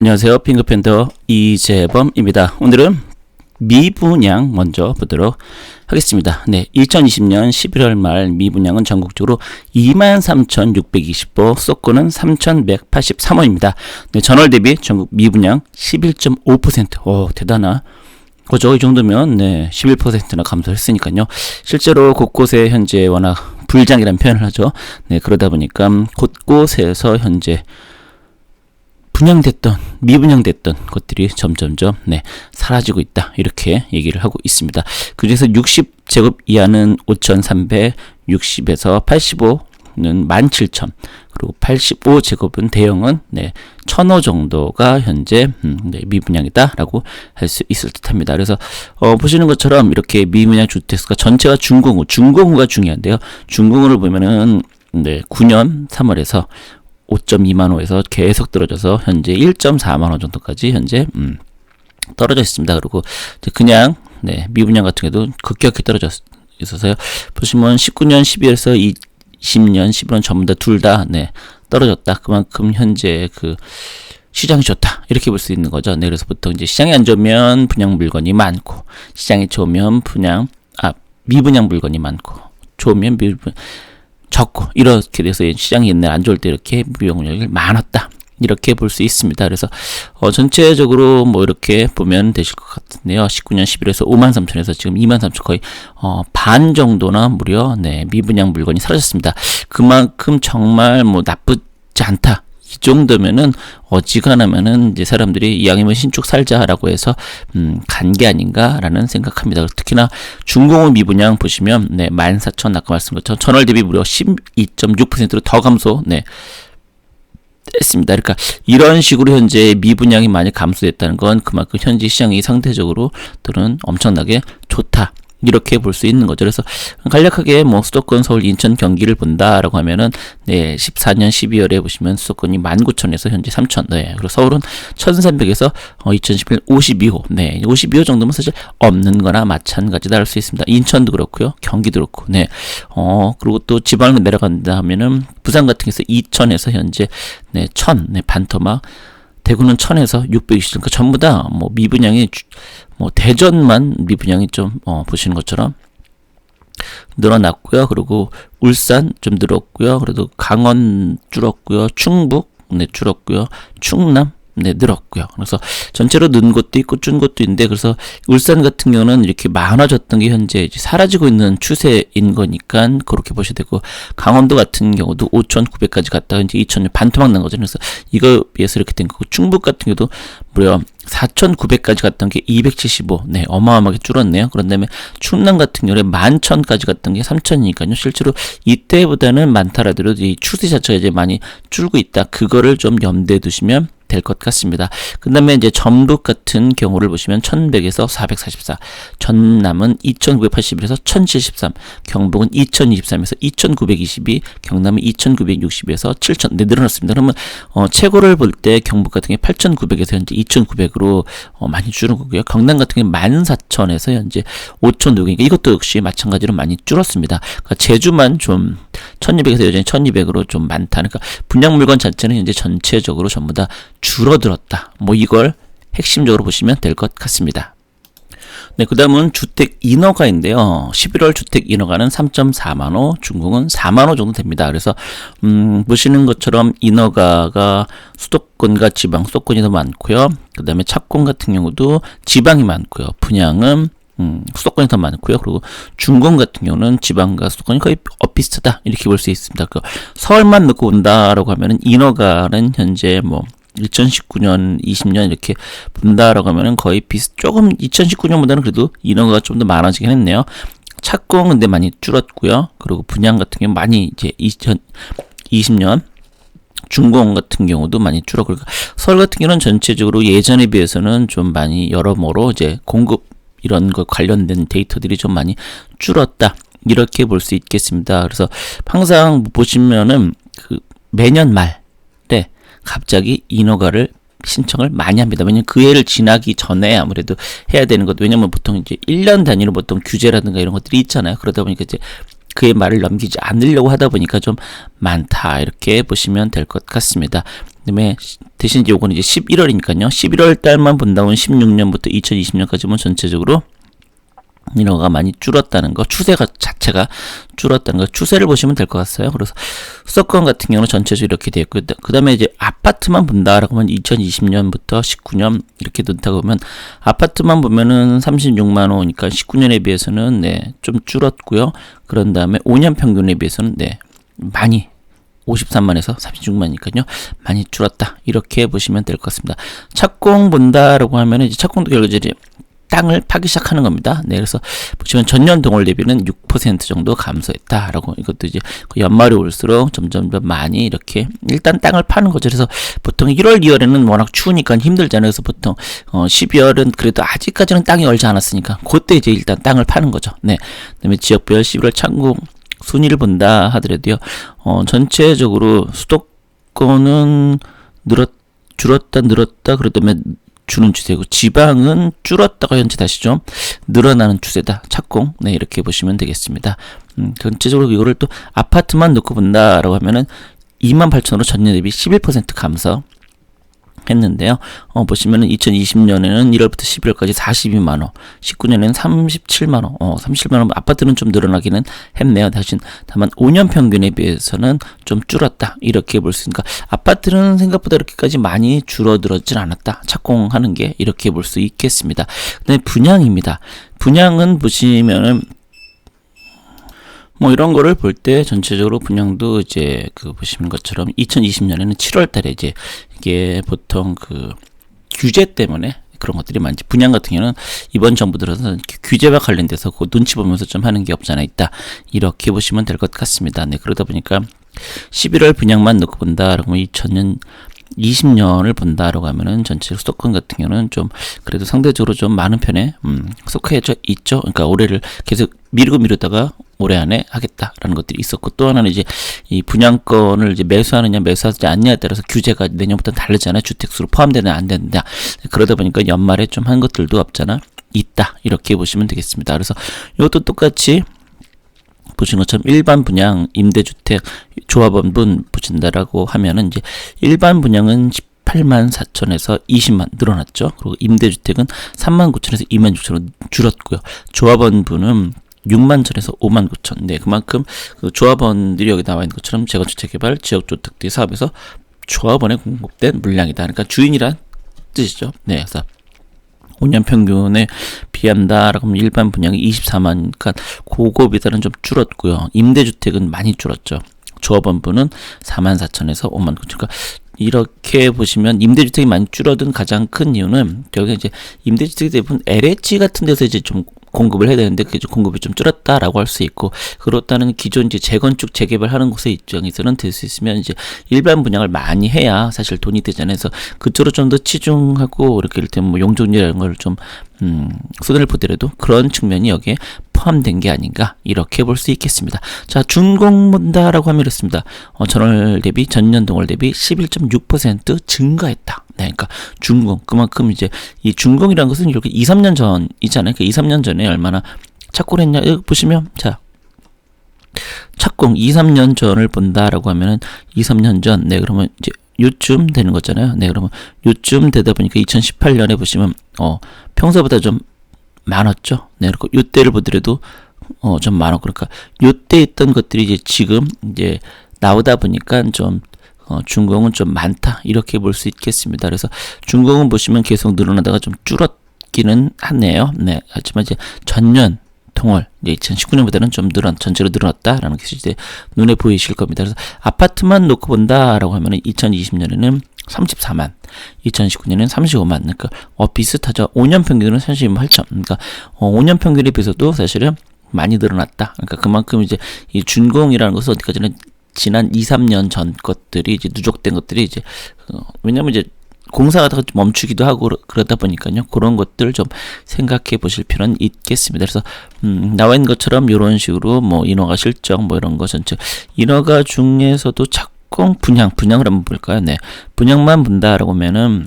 안녕하세요. 핑크팬더 이재범입니다. 오늘은 미분양 먼저 보도록 하겠습니다. 네, 2020년 11월 말 미분양은 전국적으로 23,620호, 수도권은 3,183호입니다. 네, 전월 대비 전국 미분양 11.5%. 오, 대단하. 그죠? 이 정도면 네, 11%나 감소했으니까요. 실제로 곳곳에 현재 워낙 불장이라는 표현을 하죠. 네, 그러다 보니까 곳곳에서 현재 분양됐던, 미분양됐던 것들이 점점점 네, 사라지고 있다. 이렇게 얘기를 하고 있습니다. 그중에서 60제곱 이하는 5,360에서 85는 17,000, 그리고 85제곱은 대형은 네, 1,000호 정도가 현재 네, 미분양이다라고 할 수 있을 듯합니다. 그래서 보시는 것처럼 이렇게 미분양 주택수가 전체가 준공후가 중요한데요. 준공후를 보면은 네, 9년 3월에서 5.2만 호에서 계속 떨어져서 현재 1.4만 호 정도까지 현재 떨어져 있습니다. 그리고 그냥 네, 미분양 같은 경우도 급격히 떨어져 있어서요. 보시면 19년 12월에서 20년 11월 전부 다 둘 다 네, 떨어졌다. 그만큼 현재 그 시장이 좋다. 이렇게 볼 수 있는 거죠. 네, 그래서 보통 이제 시장이 안 좋으면 분양 물건이 많고, 시장이 좋으면 미분양 물건이 많고, 좋으면 미분양 적고, 이렇게 돼서 시장이 옛날 안 좋을 때 이렇게 미분양이 많았다. 이렇게 볼 수 있습니다. 그래서 전체적으로 뭐 이렇게 보면 되실 것 같은데요. 19년 11월에서 53,000에서 지금 23,000, 거의 반 정도나 무려 네, 미분양 물건이 사라졌습니다. 그만큼 정말 뭐 나쁘지 않다. 이 정도면은 어지간하면은 이제 사람들이 이왕이면 신축 살자라고 해서 간 게 아닌가라는 생각합니다. 특히나 준공후 미분양 보시면 네, 14,000 아까 말씀드린 것처럼 전월 대비 무려 12.6%로 더 감소 네, 했습니다. 그러니까 이런 식으로 현재 미분양이 많이 감소됐다는 건 그만큼 현재 시장이 상대적으로들은 엄청나게 좋다. 이렇게 볼 수 있는 거죠. 그래서 간략하게 뭐 수도권, 서울, 인천, 경기를 본다라고 하면은 네, 14년 12월에 보시면 수도권이 19,000에서 현재 3,000. 네. 그리고 서울은 1,300에서 2011 52호. 네. 52호 정도면 사실 없는 거나 마찬가지다 할 수 있습니다. 인천도 그렇고요. 경기도 그렇고. 네. 그리고 또 지방을 내려간다 하면은 부산 같은 경우에서 2,000에서 현재 네, 1,000. 네, 반토막. 대구는 1,000에서 620. 그러니까 전부 다 뭐 미분양이 뭐 대전만 미분양이 좀 보시는 것처럼 늘어났고요. 그리고 울산 좀 늘었고요. 그래도 강원 줄었고요. 충북 네, 줄었고요. 충남 네, 늘었고요. 그래서 전체로 는 곳도 있고 준 곳도 있는데, 그래서 울산 같은 경우는 이렇게 많아졌던 게 현재 이제 사라지고 있는 추세인 거니까 그렇게 보셔야 되고, 강원도 같은 경우도 5,900까지 갔다가 이제 2,000 반토막 난 거죠. 그래서 이거에 비해서 이렇게 된 거고, 충북 같은 경우도 무려 4,900까지 갔던 게 275. 네, 어마어마하게 줄었네요. 그런 다음에 충남 같은 경우에 11,000까지 갔던 게 3,000이니까요. 실제로 이때보다는 많다라도 이 추세 자체가 이제 많이 줄고 있다. 그거를 좀 염두에 두시면 될 것 같습니다. 그 다음에 이제 전북 같은 경우를 보시면 1,100에서 444, 전남은 2,981에서 1,073, 경북은 2,023에서 2,922, 경남은 2,960에서 7,000. 네, 늘어났습니다. 그러면 최고를 볼 때 경북 같은 게 8,900에서 현재 2,900으로 많이 줄은 거고요. 경남 같은 게 14,000에서 현재 5,600. 이것도 역시 마찬가지로 많이 줄었습니다. 그러니까 제주만 좀 1,200에서 여전히 1,200으로 좀 많다. 그러니까 분양 물건 자체는 현재 전체적으로 전부 다 줄어들었다. 뭐 이걸 핵심적으로 보시면 될 것 같습니다. 네, 그 다음은 주택 인허가인데요. 11월 주택 인허가는 3.4만 호, 준공은 4만 호 정도 됩니다. 그래서 보시는 것처럼 인허가가 수도권과 지방, 수도권이 더 많고요. 그 다음에 착공 같은 경우도 지방이 많고요. 분양은 수도권이 더 많고요. 그리고 준공 같은 경우는 지방과 수도권이 거의 비슷하다. 이렇게 볼 수 있습니다. 그 서울만 넣고 온다라고 하면은 인허가는 현재 뭐 2019년, 20년 이렇게 본다라고 하면은 거의 조금 2019년보다는 그래도 인허가가 좀 더 많아지긴 했네요. 착공 근데 많이 줄었고요. 그리고 분양 같은 경우 많이 이제 2020년 준공 같은 경우도 많이 줄었고, 그러니까 서울 같은 경우는 전체적으로 예전에 비해서는 좀 많이 여러모로 이제 공급 이런 거 관련된 데이터들이 좀 많이 줄었다. 이렇게 볼 수 있겠습니다. 그래서 항상 보시면은 그 매년 말에 갑자기 인허가를 신청을 많이 합니다. 왜냐면 그 해를 지나기 전에 아무래도 해야 되는 것. 왜냐면 보통 이제 1년 단위로 보통 규제라든가 이런 것들이 있잖아요. 그러다 보니까 이제 그의 말을 넘기지 않으려고 하다 보니까 좀 많다. 이렇게 보시면 될 것 같습니다. 그다음에 대신 이제 요거는 이제 11월이니까요. 11월 달만 본다면 16년부터 2020년까지 보면 전체적으로 인허가 많이 줄었다는 거, 추세가 자체가 줄었다는 거, 추세를 보시면 될 것 같아요. 그래서 수도권 같은 경우는 전체적으로 이렇게 되어 있고, 그 다음에 이제 아파트만 본다라고 하면 2020년부터 19년 이렇게 놓다고 보면 아파트만 보면은 36만 호니까 19년에 비해서는 네, 좀 줄었고요. 그런 다음에 5년 평균에 비해서는 네, 많이 53만에서 36만이니까요. 많이 줄었다. 이렇게 보시면 될 것 같습니다. 착공 본다라고 하면 이제 착공도 결국 이제 땅을 파기 시작하는 겁니다. 네, 그래서 보시면 전년 동월 대비는 6% 정도 감소했다라고, 이것도 이제 연말이 올수록 점점 더 많이 이렇게 일단 땅을 파는 거죠. 그래서 보통 1월, 2월에는 워낙 추우니까 힘들잖아요. 그래서 보통 12월은 그래도 아직까지는 땅이 얼지 않았으니까 그때 이제 일단 땅을 파는 거죠. 네, 그다음에 지역별 11월 착공 순위를 본다 하더라도요. 전체적으로 수도권은 줄었다 늘었다 그러다면 주는 추세고, 지방은 줄었다가 현재 다시 좀 늘어나는 추세다. 착공. 네, 이렇게 보시면 되겠습니다. 전체적으로 이거를 또 아파트만 놓고 본다라고 하면은 28,000으로 전년 대비 11% 감소 했는데요. 보시면은 2020년에는 1월부터 12월까지 42만 호, 19년에는 37만 호, 37만 호, 아파트는 좀 늘어나기는 했네요. 다만 5년 평균에 비해서는 좀 줄었다. 이렇게 볼 수 있으니까 아파트는 생각보다 이렇게까지 많이 줄어들었진 않았다. 착공하는 게 이렇게 볼 수 있겠습니다. 그다음에 분양입니다. 분양은 보시면은 뭐 이런 거를 볼 때 전체적으로 분양도 이제 그 보시는 것처럼 2020년에는 7월 달에 이제 이게 보통 그 규제 때문에 그런 것들이 많지. 분양 같은 경우는 이번 정부 들어서 규제와 관련돼서 그 눈치 보면서 좀 하는 게 없지 않아 있다. 이렇게 보시면 될 것 같습니다. 네, 그러다 보니까 11월 분양만 놓고 본다라고 하면 2020년을 본다라고 하면은 전체 수도권 같은 경우는 좀 그래도 상대적으로 좀 많은 편에 속해져 있죠. 그러니까 올해를 계속 미루다가 올해 안에 하겠다라는 것들이 있었고, 또 하나는 이제 이 분양권을 이제 매수하느냐 매수하지 않느냐에 따라서 규제가 내년부터 다르잖아요. 주택수로 포함되느냐 안 된다. 그러다 보니까 연말에 좀 한 것들도 없잖아. 있다. 이렇게 보시면 되겠습니다. 그래서 이것도 똑같이 보신 것처럼 일반 분양, 임대주택, 조합원분 보신다라고 하면은 이제 일반 분양은 18만 4천에서 20만 늘어났죠. 그리고 임대주택은 3만 9천에서 2만 6천으로 줄었고요. 조합원분은 6만 천에서 5만 9천. 네, 그만큼 그 조합원들이 여기 나와 있는 것처럼 재건축재개발 지역주택 사업에서 조합원에 공급된 물량이다. 그러니까 주인이란 뜻이죠. 네, 그래서 5년 평균에 비한다라고 하면 일반 분양이 24만, 그러니까 고급이다는 좀 줄었고요. 임대주택은 많이 줄었죠. 조합원분은 4만 4천에서 5만 9천. 그러니까 이렇게 보시면 임대주택이 많이 줄어든 가장 큰 이유는 결국에 이제 임대주택이 대부분 LH 같은 데서 이제 좀 공급을 해야 되는데 그게 좀 공급이 좀 줄었다라고 할 수 있고, 그렇다는 기존 이제 재건축 재개발하는 곳의 입장에서는 될 수 있으면 이제 일반 분양을 많이 해야 사실 돈이 되잖아요. 그래서 그쪽으로 좀 더 치중하고 이렇게 이를테면 뭐 용적률이라는 걸 좀 손해를 보더라도 그런 측면이 여기에 포함된 게 아닌가 이렇게 볼 수 있겠습니다. 자, 준공 본다라고 하면 이렇습니다. 전년 동월 대비 11.6% 증가했다. 네, 그러니까 준공, 그만큼 이제 이 준공이라는 것은 이렇게 2, 3년 전이잖아요. 그 2, 3년 전에 얼마나 착공을 했냐 여기 보시면, 자, 착공 2, 3년 전을 본다라고 하면은 2, 3년 전, 네, 그러면 이제 요쯤 되는 거잖아요. 네, 그러면 요쯤 되다 보니까 2018년에 보시면 평소보다 좀 많았죠. 네, 그리고 요때를 보더라도 좀 많았고, 그러니까 요때 있던 것들이 이제 지금 이제 나오다 보니까 좀 준공은 좀 많다 이렇게 볼 수 있겠습니다. 그래서 준공은 보시면 계속 늘어나다가 좀 줄었기는 하네요. 네, 하지만 이제 전년 통월 이제 2019년보다는 좀 전체로 늘어났다라는 것이 이제 눈에 보이실 겁니다. 그래서 아파트만 놓고 본다라고 하면은 2020년에는 34만, 2019년에는 35만, 그러니까 비슷하죠. 5년 평균은 32만 8천. 그러니까 5년 평균에 비해서도 사실은 많이 늘어났다. 그러니까 그만큼 이제 이 준공이라는 것은 어디까지는 지난 2, 3년 전 것들이 이제 누적된 것들이 이제 왜냐면 이제 공사가 다 멈추기도 하고 그러다 보니까요. 그런 것들 좀 생각해 보실 필요는 있겠습니다. 그래서 나와 있는 것처럼 이런 식으로 뭐 인허가 실적 뭐 이런 거 전체 인허가 중에서도 착공 분양을 한번 볼까요? 네, 분양만 본다라고 하면은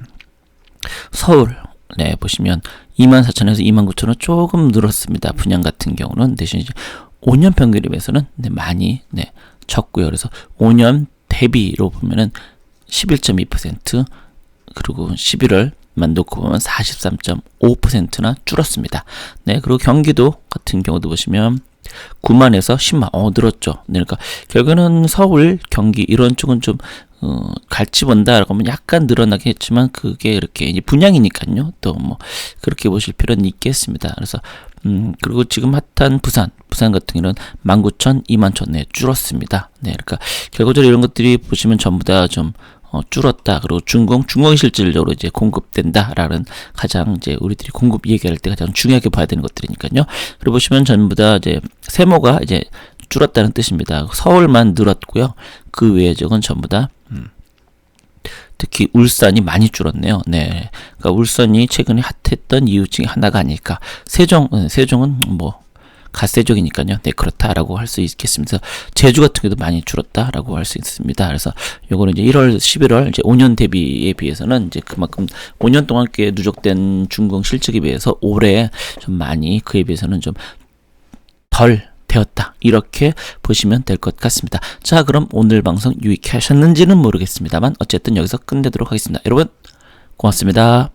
서울 네 보시면 24,000에서 29,000원 조금 늘었습니다. 분양 같은 경우는 대신 이제 5년 평균에 비해서는 네, 많이 네 적고요. 그래서 5년 대비로 보면은 11.2%, 그리고 11월만 놓고 보면 43.5%나 줄었습니다. 네, 그리고 경기도 같은 경우도 보시면 9만에서 10만, 늘었죠. 네, 그러니까 결국에는 서울, 경기 이런 쪽은 좀 같이 본다라고 하면 약간 늘어나긴 했지만 그게 이렇게 이제 분양이니까요. 또 뭐 그렇게 보실 필요는 있겠습니다. 그래서 그리고 지금 핫한 부산 같은 경우는 19,000, 21,000 네, 줄었습니다. 네, 그러니까 결과적으로 이런 것들이 보시면 전부 다 좀 줄었다. 그리고 중공이 실질적으로 이제 공급된다라는 가장 이제 우리들이 공급 얘기할 때 가장 중요하게 봐야 되는 것들이니까요. 그리고 보시면 전부 다 이제 세모가 이제 줄었다는 뜻입니다. 서울만 늘었고요. 그 외의 적은 전부 다 특히 울산이 많이 줄었네요. 네, 그러니까 울산이 최근에 핫했던 이유 중에 하나가 아닐까. 세종은 뭐 갓세족이니까요. 네, 그렇다라고 할 수 있겠습니다. 제주 같은 경우도 많이 줄었다라고 할 수 있습니다. 그래서 요거는 이제 1월, 11월 이제 5년 대비에 비해서는 이제 그만큼 5년 동안 꽤 누적된 중공 실적에 비해서 올해 좀 많이 그에 비해서는 좀 덜 되었다. 이렇게 보시면 될 것 같습니다. 자, 그럼 오늘 방송 유익하셨는지는 모르겠습니다만 어쨌든 여기서 끝내도록 하겠습니다. 여러분 고맙습니다.